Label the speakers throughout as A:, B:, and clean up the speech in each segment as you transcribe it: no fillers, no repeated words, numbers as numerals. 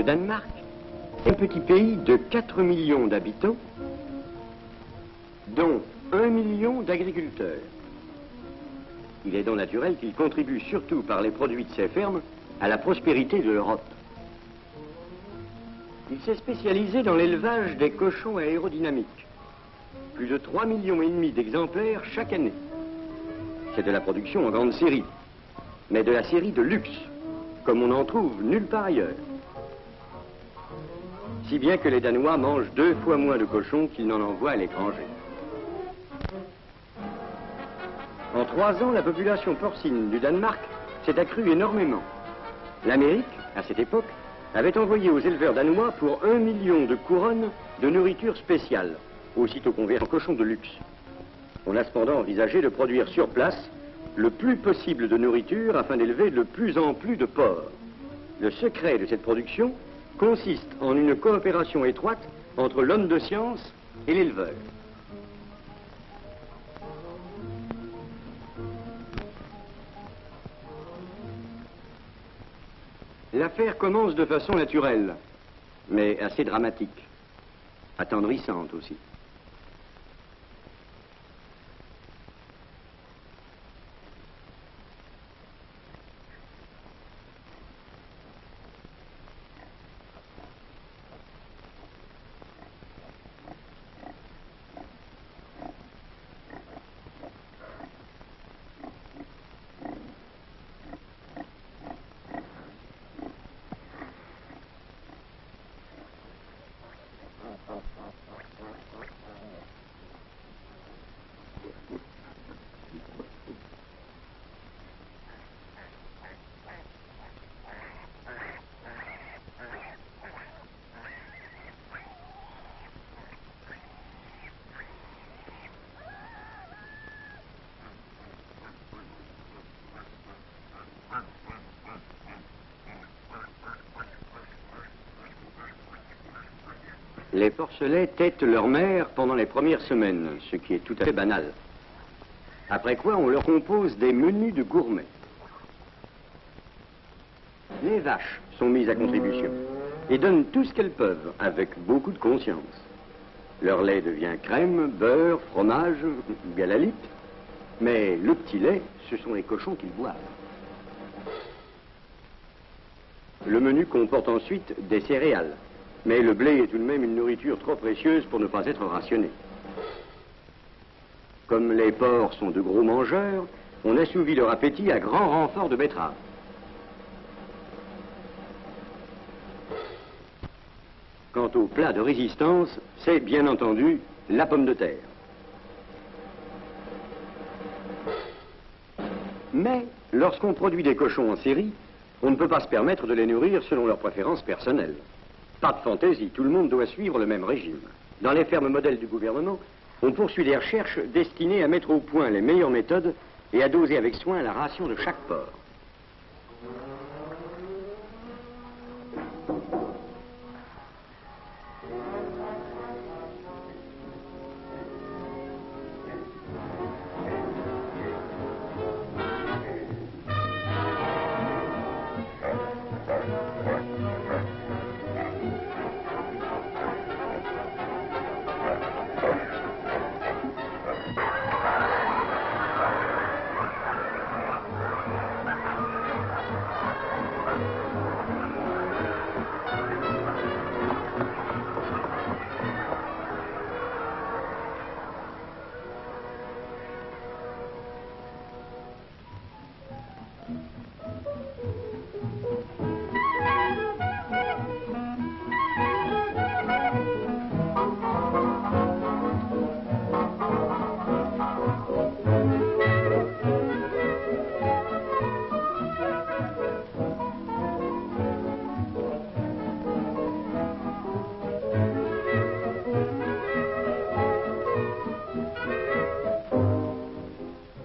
A: Le Danemark est un petit pays de 4 millions d'habitants, dont 1 million d'agriculteurs. Il est donc naturel qu'il contribue surtout par les produits de ses fermes à la prospérité de l'Europe. Il s'est spécialisé dans l'élevage des cochons aérodynamiques. Plus de 3,5 millions d'exemplaires chaque année. C'est de la production en grande série, mais de la série de luxe, comme on n'en trouve nulle part ailleurs. Si bien que les Danois mangent 2 fois moins de cochons qu'ils n'en envoient à l'étranger. En 3 ans, la population porcine du Danemark s'est accrue énormément. L'Amérique, à cette époque, avait envoyé aux éleveurs danois pour 1 million de couronnes de nourriture spéciale, aussitôt converties en cochons de luxe. On a cependant envisagé de produire sur place le plus possible de nourriture afin d'élever de plus en plus de porcs. Le secret de cette production consiste en une coopération étroite entre l'homme de science et l'éleveur. L'affaire commence de façon naturelle, mais assez dramatique, attendrissante aussi. Les porcelets têtent leur mère pendant les premières semaines, ce qui est tout à fait banal. Après quoi, on leur compose des menus de gourmets. Les vaches sont mises à contribution et donnent tout ce qu'elles peuvent, avec beaucoup de conscience. Leur lait devient crème, beurre, fromage, galalite. Mais le petit lait, ce sont les cochons qui le boivent. Le menu comporte ensuite des céréales. Mais le blé est tout de même une nourriture trop précieuse pour ne pas être rationné. Comme les porcs sont de gros mangeurs, on assouvit leur appétit à grand renfort de betterave. Quant au plat de résistance, c'est bien entendu la pomme de terre. Mais lorsqu'on produit des cochons en série, on ne peut pas se permettre de les nourrir selon leurs préférences personnelles. Pas de fantaisie, tout le monde doit suivre le même régime. Dans les fermes modèles du gouvernement, on poursuit des recherches destinées à mettre au point les meilleures méthodes et à doser avec soin la ration de chaque porc.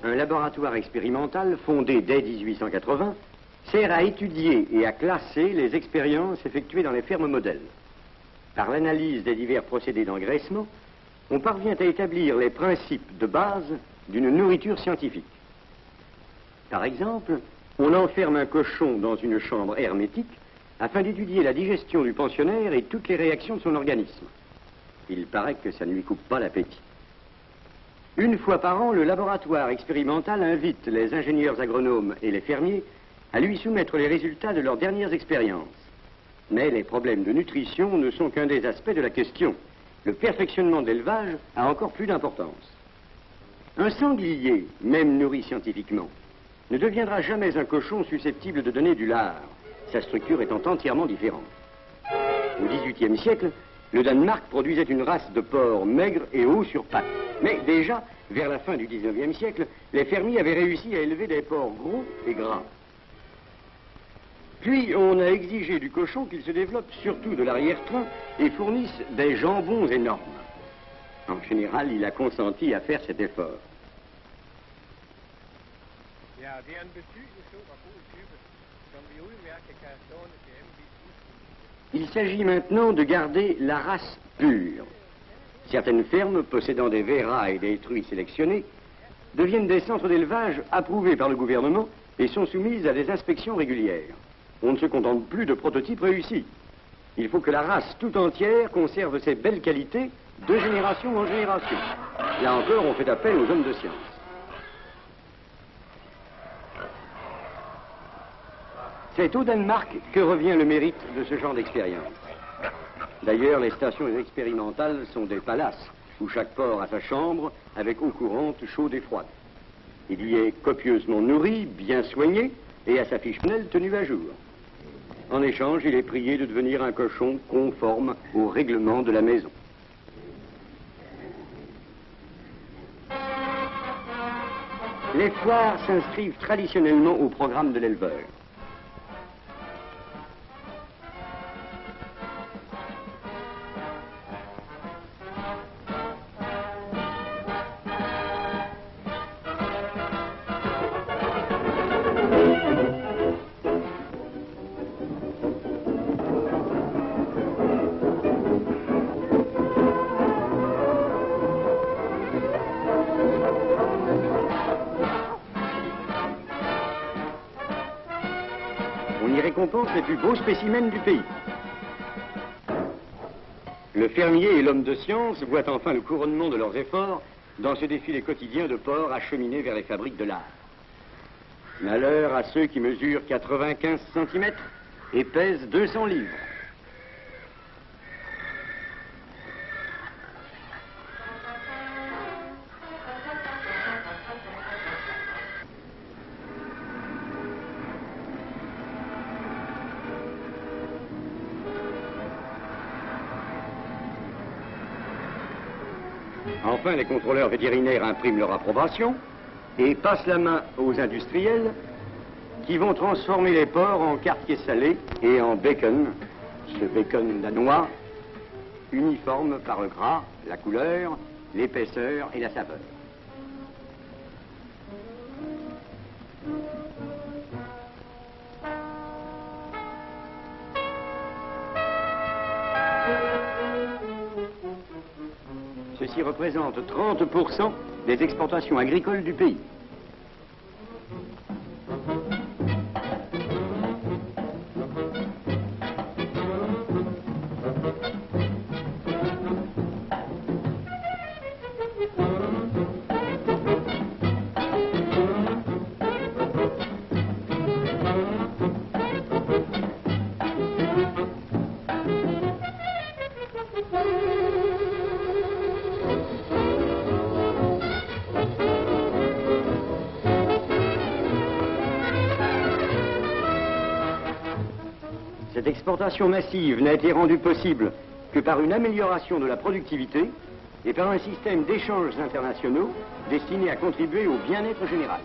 A: Un laboratoire expérimental fondé dès 1880 sert à étudier et à classer les expériences effectuées dans les fermes modèles. Par l'analyse des divers procédés d'engraissement, on parvient à établir les principes de base d'une nourriture scientifique. Par exemple, on enferme un cochon dans une chambre hermétique afin d'étudier la digestion du pensionnaire et toutes les réactions de son organisme. Il paraît que ça ne lui coupe pas l'appétit. Une fois par an, le laboratoire expérimental invite les ingénieurs agronomes et les fermiers à lui soumettre les résultats de leurs dernières expériences. Mais les problèmes de nutrition ne sont qu'un des aspects de la question. Le perfectionnement de l'élevage a encore plus d'importance. Un sanglier, même nourri scientifiquement, ne deviendra jamais un cochon susceptible de donner du lard, sa structure étant entièrement différente. Au XVIIIe siècle, le Danemark produisait une race de porcs maigres et hauts sur pattes. Mais déjà, vers la fin du XIXe siècle, les fermiers avaient réussi à élever des porcs gros et gras. Puis, on a exigé du cochon qu'il se développe surtout de l'arrière-train et fournisse des jambons énormes. En général, il a consenti à faire cet effort. Il s'agit maintenant de garder la race pure. Certaines fermes possédant des verras et des truies sélectionnés deviennent des centres d'élevage approuvés par le gouvernement et sont soumises à des inspections régulières. On ne se contente plus de prototypes réussis. Il faut que la race tout entière conserve ses belles qualités de génération en génération. Là encore, on fait appel aux hommes de science. C'est au Danemark que revient le mérite de ce genre d'expérience. D'ailleurs, les stations expérimentales sont des palaces, où chaque porc a sa chambre, avec eau courante, chaude et froide. Il y est copieusement nourri, bien soigné, et à sa fiche prunelle tenue à jour. En échange, il est prié de devenir un cochon conforme aux règlements de la maison. Les foires s'inscrivent traditionnellement au programme de l'éleveur. On y récompense les plus beaux spécimens du pays. Le fermier et l'homme de science voient enfin le couronnement de leurs efforts dans ce défilé quotidien de porcs acheminés vers les fabriques de lard. Malheur à ceux qui mesurent 95 cm et pèsent 200 livres. Enfin, les contrôleurs vétérinaires impriment leur approbation et passent la main aux industriels qui vont transformer les porcs en quartiers salés et en bacon, ce bacon danois, uniforme par le gras, la couleur, l'épaisseur et la saveur. Ceci représente 30% des exportations agricoles du pays. Cette exportation massive n'a été rendue possible que par une amélioration de la productivité et par un système d'échanges internationaux destiné à contribuer au bien-être général.